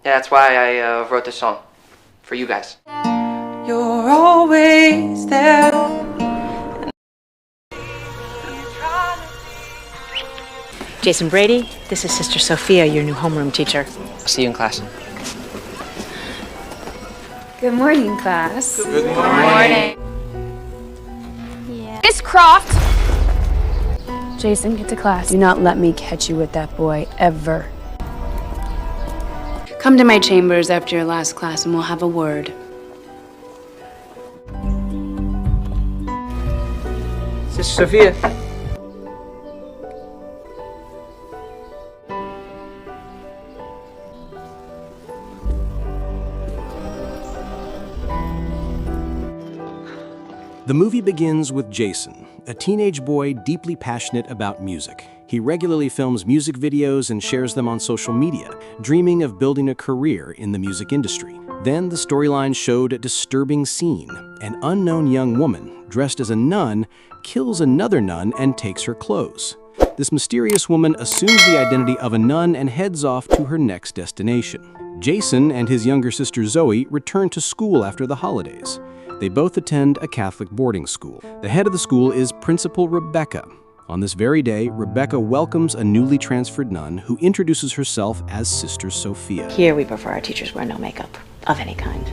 Yeah, that's why I wrote this song. For you guys. You're always there. Jason Brady, this is Sister Sophia, your new homeroom teacher. I'll see you in class. Good morning, class. Good morning. Yeah. Miss Croft! Jason, get to class. Do not let me catch you with that boy, ever. Come to my chambers after your last class and we'll have a word. Sister Sophia. The movie begins with Jason, a teenage boy deeply passionate about music. He regularly films music videos and shares them on social media, dreaming of building a career in the music industry. Then the storyline showed a disturbing scene. An unknown young woman, dressed as a nun, kills another nun and takes her clothes. This mysterious woman assumes the identity of a nun and heads off to her next destination. Jason and his younger sister Zoe return to school after the holidays. They both attend a Catholic boarding school. The head of the school is Principal Rebecca. On this very day, Rebecca welcomes a newly transferred nun who introduces herself as Sister Sophia. Here we prefer our teachers wear no makeup of any kind.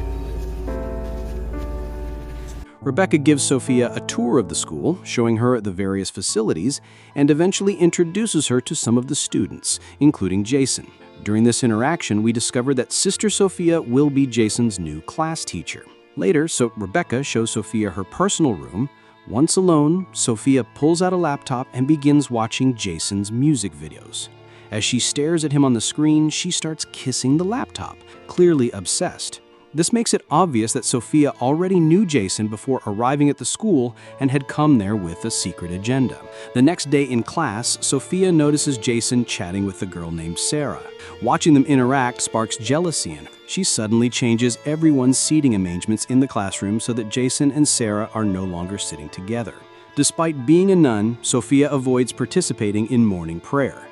Rebecca gives Sophia a tour of the school, showing her the various facilities, and eventually introduces her to some of the students, including Jason. During this interaction, we discover that Sister Sophia will be Jason's new class teacher. Later, Rebecca shows Sophia her personal room. Once alone, Sophia pulls out a laptop and begins watching Jason's music videos. As she stares at him on the screen, she starts kissing the laptop, clearly obsessed. This makes it obvious that Sophia already knew Jason before arriving at the school and had come there with a secret agenda. The next day in class, Sophia notices Jason chatting with a girl named Sarah. Watching them interact sparks jealousy in her. She suddenly changes everyone's seating arrangements in the classroom so that Jason and Sarah are no longer sitting together. Despite being a nun, Sophia avoids participating in morning prayer.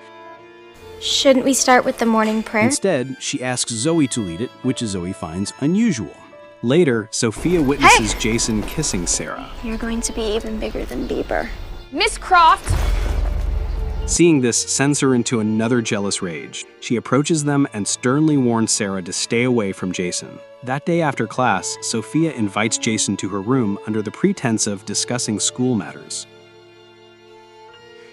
Shouldn't we start with the morning prayer? Instead, she asks Zoe to lead it, which Zoe finds unusual. Later, Sophia witnesses Jason kissing Sarah. You're going to be even bigger than Bieber. Miss Croft! Seeing this sends her into another jealous rage. She approaches them and sternly warns Sarah to stay away from Jason. That day after class, Sophia invites Jason to her room under the pretense of discussing school matters.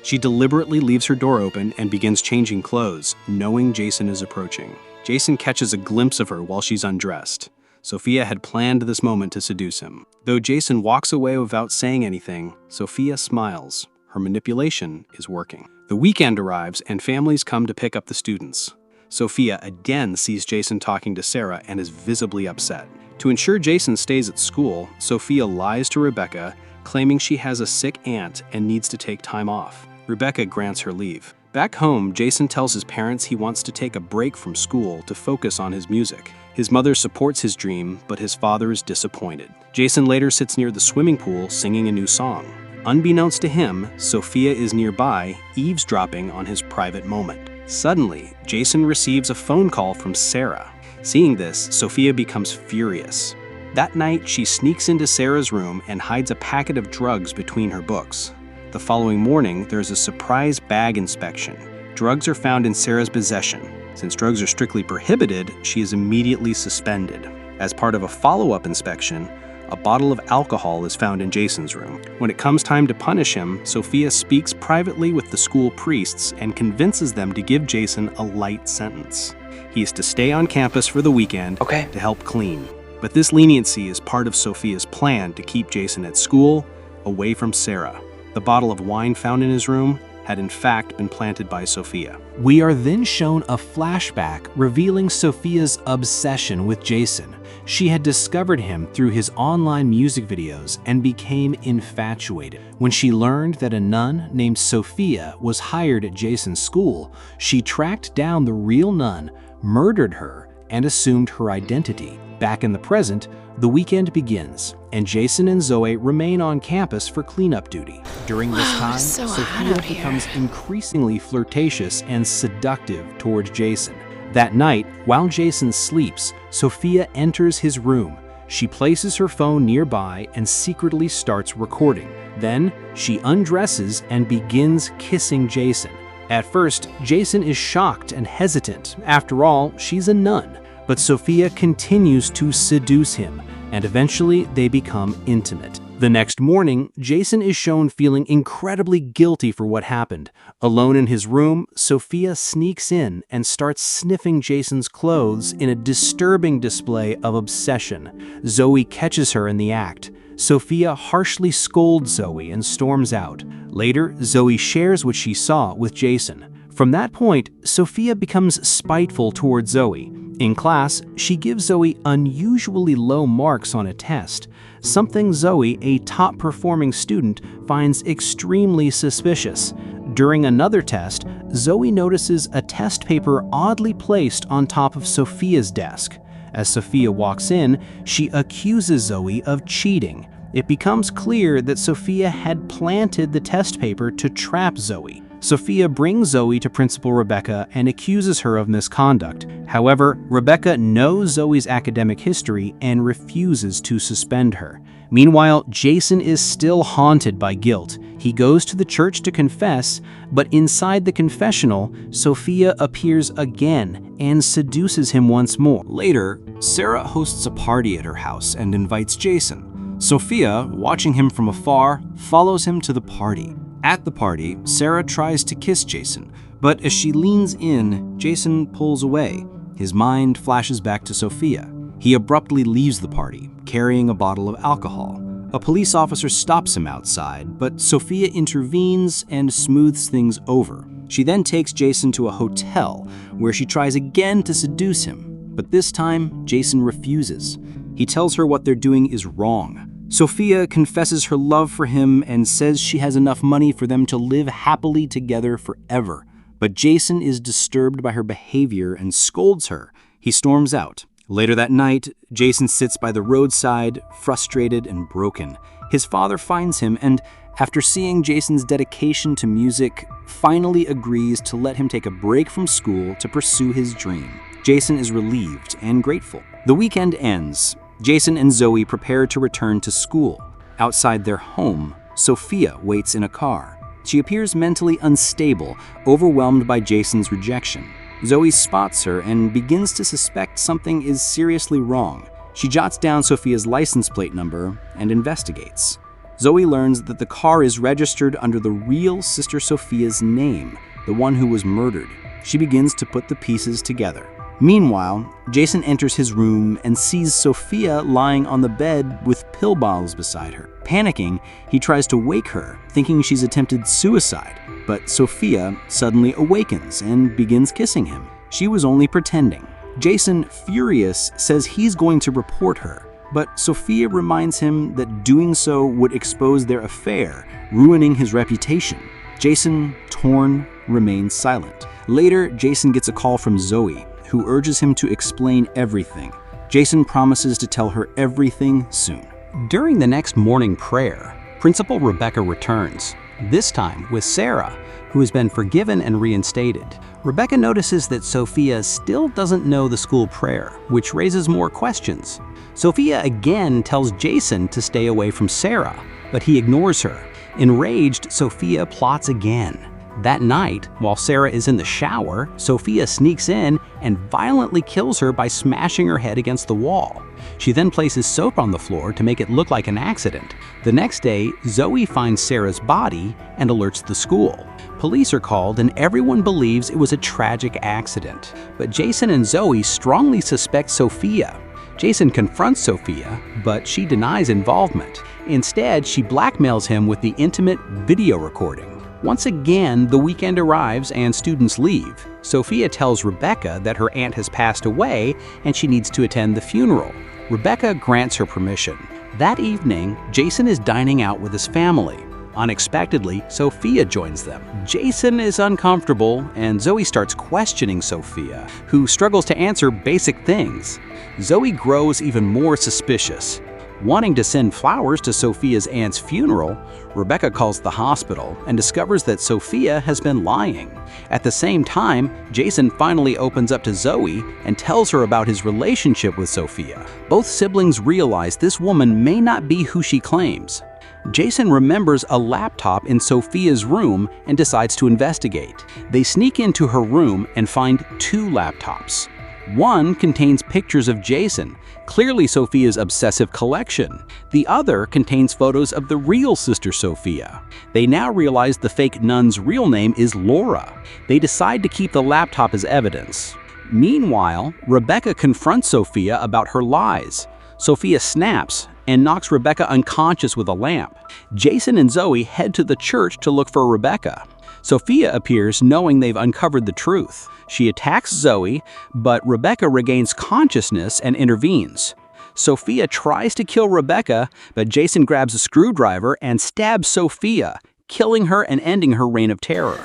She deliberately leaves her door open and begins changing clothes, knowing Jason is approaching. Jason catches a glimpse of her while she's undressed. Sophia had planned this moment to seduce him. Though Jason walks away without saying anything, Sophia smiles. Her manipulation is working. The weekend arrives and families come to pick up the students. Sophia again sees Jason talking to Sarah and is visibly upset. To ensure Jason stays at school, Sophia lies to Rebecca, claiming she has a sick aunt and needs to take time off. Rebecca grants her leave. Back home, Jason tells his parents he wants to take a break from school to focus on his music. His mother supports his dream, but his father is disappointed. Jason later sits near the swimming pool singing a new song. Unbeknownst to him, Sophia is nearby, eavesdropping on his private moment. Suddenly, Jason receives a phone call from Sarah. Seeing this, Sophia becomes furious. That night, she sneaks into Sarah's room and hides a packet of drugs between her books. The following morning, there's a surprise bag inspection. Drugs are found in Sarah's possession. Since drugs are strictly prohibited, she is immediately suspended. As part of a follow-up inspection, a bottle of alcohol is found in Jason's room. When it comes time to punish him, Sophia speaks privately with the school priests and convinces them to give Jason a light sentence. He is to stay on campus for the weekend to help clean. But this leniency is part of Sophia's plan to keep Jason at school, away from Sarah. The bottle of wine found in his room had in fact been planted by Sophia. We are then shown a flashback revealing Sophia's obsession with Jason. She had discovered him through his online music videos and became infatuated. When she learned that a nun named Sophia was hired at Jason's school, she tracked down the real nun, murdered her, and assumed her identity. Back in the present, the weekend begins, and Jason and Zoe remain on campus for cleanup duty. During this time, Sophia becomes increasingly flirtatious and seductive towards Jason. That night, while Jason sleeps, Sophia enters his room. She places her phone nearby and secretly starts recording. Then, she undresses and begins kissing Jason. At first, Jason is shocked and hesitant. After all, she's a nun. But Sophia continues to seduce him, and eventually they become intimate. The next morning, Jason is shown feeling incredibly guilty for what happened. Alone in his room, Sophia sneaks in and starts sniffing Jason's clothes in a disturbing display of obsession. Zoe catches her in the act. Sophia harshly scolds Zoe and storms out. Later, Zoe shares what she saw with Jason. From that point, Sophia becomes spiteful toward Zoe. In class, she gives Zoe unusually low marks on a test, something Zoe, a top-performing student, finds extremely suspicious. During another test, Zoe notices a test paper oddly placed on top of Sophia's desk. As Sophia walks in, she accuses Zoe of cheating. It becomes clear that Sophia had planted the test paper to trap Zoe. Sophia brings Zoe to Principal Rebecca and accuses her of misconduct. However, Rebecca knows Zoe's academic history and refuses to suspend her. Meanwhile, Jason is still haunted by guilt. He goes to the church to confess, but inside the confessional, Sophia appears again and seduces him once more. Later, Sarah hosts a party at her house and invites Jason. Sophia, watching him from afar, follows him to the party. At the party, Sarah tries to kiss Jason, but as she leans in, Jason pulls away. His mind flashes back to Sophia. He abruptly leaves the party, carrying a bottle of alcohol. A police officer stops him outside, but Sophia intervenes and smooths things over. She then takes Jason to a hotel, where she tries again to seduce him, but this time, Jason refuses. He tells her what they're doing is wrong. Sophia confesses her love for him and says she has enough money for them to live happily together forever. But Jason is disturbed by her behavior and scolds her. He storms out. Later that night, Jason sits by the roadside, frustrated and broken. His father finds him and, after seeing Jason's dedication to music, finally agrees to let him take a break from school to pursue his dream. Jason is relieved and grateful. The weekend ends. Jason and Zoe prepare to return to school. Outside their home, Sophia waits in a car. She appears mentally unstable, overwhelmed by Jason's rejection. Zoe spots her and begins to suspect something is seriously wrong. She jots down Sophia's license plate number and investigates. Zoe learns that the car is registered under the real Sister Sophia's name, the one who was murdered. She begins to put the pieces together. Meanwhile, Jason enters his room and sees Sophia lying on the bed with pill bottles beside her. Panicking, he tries to wake her, thinking she's attempted suicide. But Sophia suddenly awakens and begins kissing him. She was only pretending. Jason, furious, says he's going to report her. But Sophia reminds him that doing so would expose their affair, ruining his reputation. Jason, torn, remains silent. Later, Jason gets a call from Zoe, who urges him to explain everything. Jason promises to tell her everything soon. During the next morning prayer, Principal Rebecca returns, this time with Sarah, who has been forgiven and reinstated. Rebecca notices that Sophia still doesn't know the school prayer, which raises more questions. Sophia again tells Jason to stay away from Sarah, but he ignores her. Enraged, Sophia plots again. That night, while Sarah is in the shower, Sophia sneaks in and violently kills her by smashing her head against the wall. She then places soap on the floor to make it look like an accident. The next day, Zoe finds Sarah's body and alerts the school. Police are called and everyone believes it was a tragic accident. But Jason and Zoe strongly suspect Sophia. Jason confronts Sophia, but she denies involvement. Instead, she blackmails him with the intimate video recording. Once again, the weekend arrives and students leave. Sophia tells Rebecca that her aunt has passed away and she needs to attend the funeral. Rebecca grants her permission. That evening, Jason is dining out with his family. Unexpectedly, Sophia joins them. Jason is uncomfortable and Zoe starts questioning Sophia, who struggles to answer basic things. Zoe grows even more suspicious. Wanting to send flowers to Sophia's aunt's funeral, Rebecca calls the hospital and discovers that Sophia has been lying. At the same time, Jason finally opens up to Zoe and tells her about his relationship with Sophia. Both siblings realize this woman may not be who she claims. Jason remembers a laptop in Sophia's room and decides to investigate. They sneak into her room and find 2 laptops. One contains pictures of Jason, clearly Sophia's obsessive collection. The other contains photos of the real Sister Sophia. They now realize the fake nun's real name is Laura. They decide to keep the laptop as evidence. Meanwhile, Rebecca confronts Sophia about her lies. Sophia snaps and knocks Rebecca unconscious with a lamp. Jason and Zoe head to the church to look for Rebecca. Sophia appears knowing they've uncovered the truth. She attacks Zoe, but Rebecca regains consciousness and intervenes. Sophia tries to kill Rebecca, but Jason grabs a screwdriver and stabs Sophia, killing her and ending her reign of terror.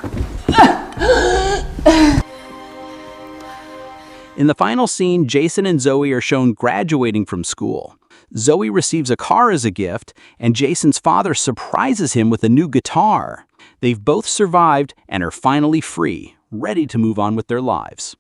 In the final scene, Jason and Zoe are shown graduating from school. Zoe receives a car as a gift, and Jason's father surprises him with a new guitar. They've both survived and are finally free, ready to move on with their lives.